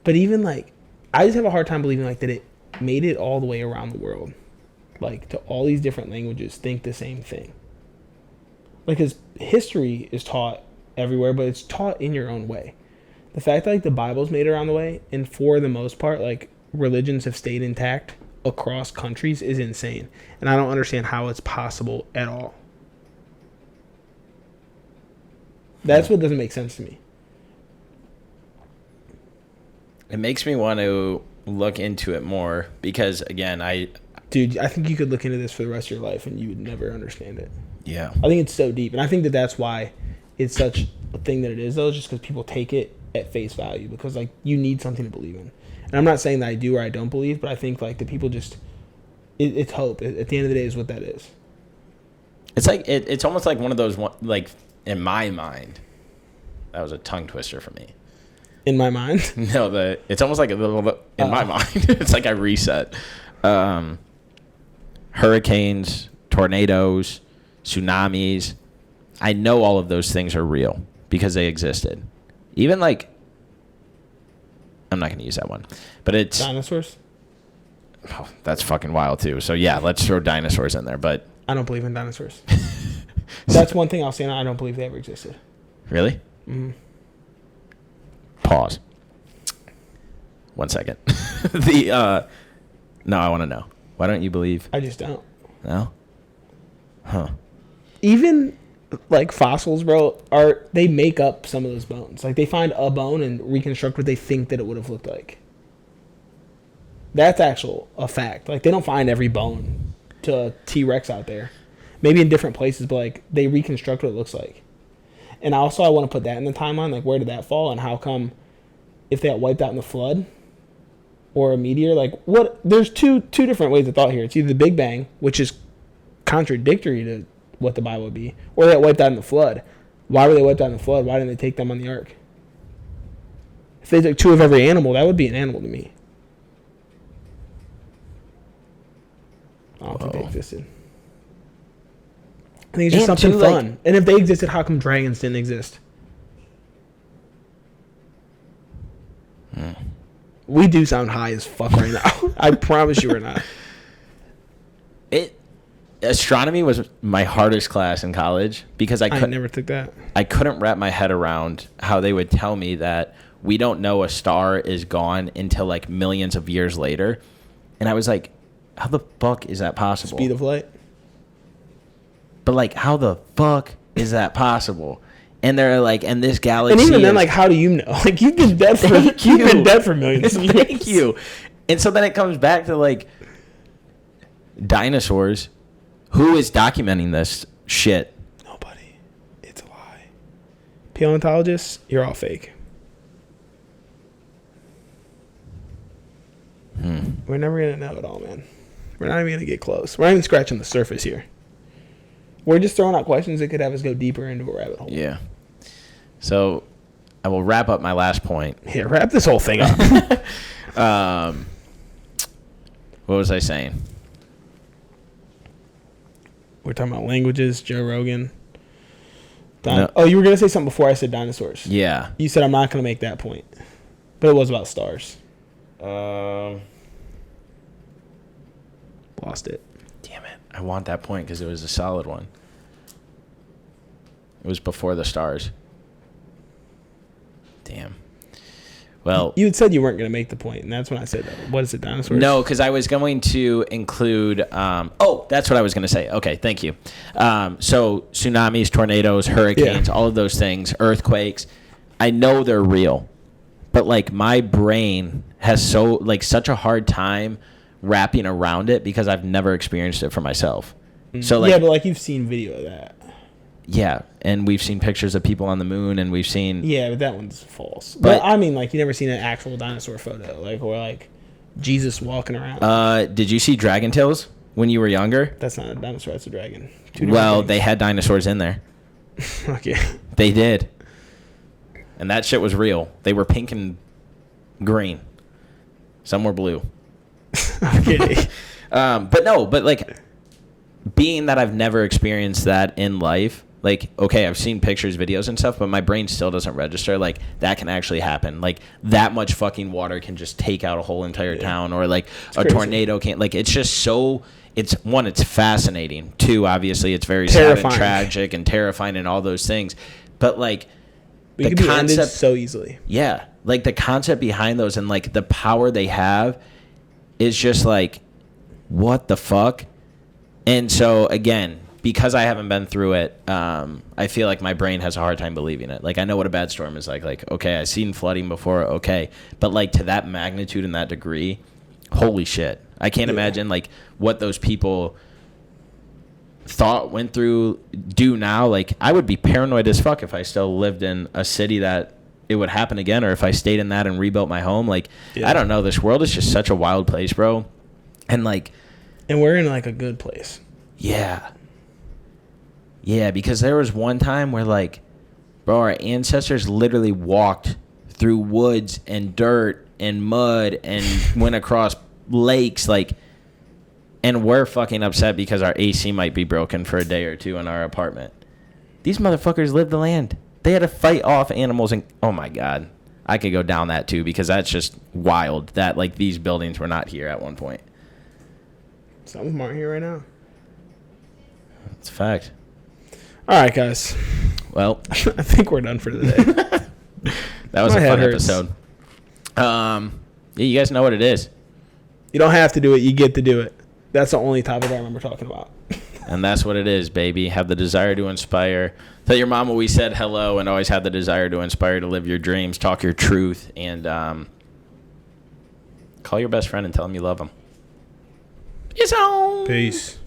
But even like, I just have a hard time believing like that it made it all the way around the world, like to all these different languages think the same thing. Like, his history is taught everywhere, but it's taught in your own way. The fact that, like, the Bible's made around the way, and for the most part, like, religions have stayed intact across countries is insane. And I don't understand how it's possible at all. That's what doesn't make sense to me. It makes me want to look into it more because, again, Dude, I think you could look into this for the rest of your life and you would never understand it. Yeah. I think it's so deep. And I think that that's why it's such a thing that it is, though, just because people take it at face value. Because, like, you need something to believe in. And I'm not saying that I do or I don't believe, but I think, like, the people just... It's hope. At the end of the day is what that is. It's like... It's almost like one of those... Like, in my mind... That was a tongue twister for me. In my mind? No, it's almost like a little bit... In my mind. It's like I reset. Hurricanes, tornadoes, tsunamis. I know all of those things are real because they existed. Even like, I'm not going to use that one, but it's dinosaurs. Oh, that's fucking wild too. So yeah, let's throw dinosaurs in there. But I don't believe in dinosaurs. That's one thing I'll say. I don't believe they ever existed. Really? Mm-hmm. Pause. 1 second. No, I want to know. Why don't you believe? I just don't. No? Huh. Even, like, fossils, bro, they make up some of those bones. Like, they find a bone and reconstruct what they think that it would have looked like. That's a fact. Like, they don't find every bone to a T-Rex out there. Maybe in different places, but, like, they reconstruct what it looks like. And also, I want to put that in the timeline. Like, where did that fall? And how come if they got wiped out in the flood or a meteor, like, what? There's two different ways of thought here. It's either the Big Bang, which is contradictory to what the Bible would be, or they got wiped out in the flood. Why were they wiped out in the flood? Why didn't they take them on the ark? If they took two of every animal, that would be an animal to me. I don't think they existed. I think it's just something fun. Like, and if they existed, how come dragons didn't exist? We do sound high as fuck right now. I promise you we're not. Astronomy was my hardest class in college because I never took that. I couldn't wrap my head around how they would tell me that we don't know a star is gone until like millions of years later. And I was like, how the fuck is that possible? Speed of light. But like, how the fuck is that possible? And they're like, and this galaxy. And even then, like, how do you know? Like, you've been dead for millions of years. Thank you. And so then it comes back to like dinosaurs. Who is documenting this shit? Nobody. It's a lie. Paleontologists, you're all fake. We're never gonna know it all, man. We're not even gonna get close. We're not even scratching the surface here. We're just throwing out questions that could have us go deeper into a rabbit hole. Yeah. So I will wrap up my last point. Yeah, wrap this whole thing up. What was I saying? We're talking about languages, Joe Rogan. No. Oh, you were going to say something before I said dinosaurs. Yeah. You said I'm not going to make that point. But it was about stars. Lost it. Damn it. I want that point because it was a solid one. It was before the stars. Damn. Well, you had said you weren't going to make the point, and that's when I said, what is it, dinosaurs? No, because I was going to include... that's what I was going to say. Okay, thank you. So tsunamis, tornadoes, hurricanes, all of those things, earthquakes, I know they're real. But, like, my brain has such a hard time wrapping around it because I've never experienced it for myself. So, like, yeah, but, like, you've seen video of that. Yeah, and we've seen pictures of people on the moon, and we've seen... Yeah, but that one's false. But I mean, like, you never seen an actual dinosaur photo, like, or, like, Jesus walking around. Did you see Dragon Tales when you were younger? That's not a dinosaur, that's a dragon. Well, they had dinosaurs in there. Okay. They did. And that shit was real. They were pink and green. Some were blue. Okay. But, like, being that I've never experienced that in life... Like, okay, I've seen pictures, videos, and stuff, but my brain still doesn't register. Like, that can actually happen. Like, that much fucking water can just take out a whole entire town. Or, like, a tornado can't... Like, it's just so it's fascinating. Two, obviously, it's very sad and tragic and terrifying and all those things. But like we the concept so easily. Yeah, like the concept behind those and like the power they have is just like, what the fuck? And so again, because I haven't been through it, I feel like my brain has a hard time believing it. Like, I know what a bad storm is like. Like, okay, I've seen flooding before, okay. But, like, to that magnitude and that degree, holy shit. I can't imagine, like, what those people went through, do now. Like, I would be paranoid as fuck if I still lived in a city that it would happen again, or if I stayed in that and rebuilt my home. Like, I don't know. This world is just such a wild place, bro. And, like... And we're in, like, a good place. Yeah. Yeah, because there was one time where, like, bro, our ancestors literally walked through woods and dirt and mud and went across lakes, like, and we're fucking upset because our AC might be broken for a day or two in our apartment. These motherfuckers lived the land. They had to fight off animals and, oh my God. I could go down that too because that's just wild that, like, these buildings were not here at one point. Some of them aren't here right now. It's a fact. All right, guys. Well, I think we're done for today. That was a fun episode. Yeah, you guys know what it is. You don't have to do it. You get to do it. That's the only topic I remember talking about. And that's what it is, baby. Have the desire to inspire. Tell your mama we said hello and always have the desire to inspire to live your dreams, talk your truth, and call your best friend and tell him you love him. It's on. Peace.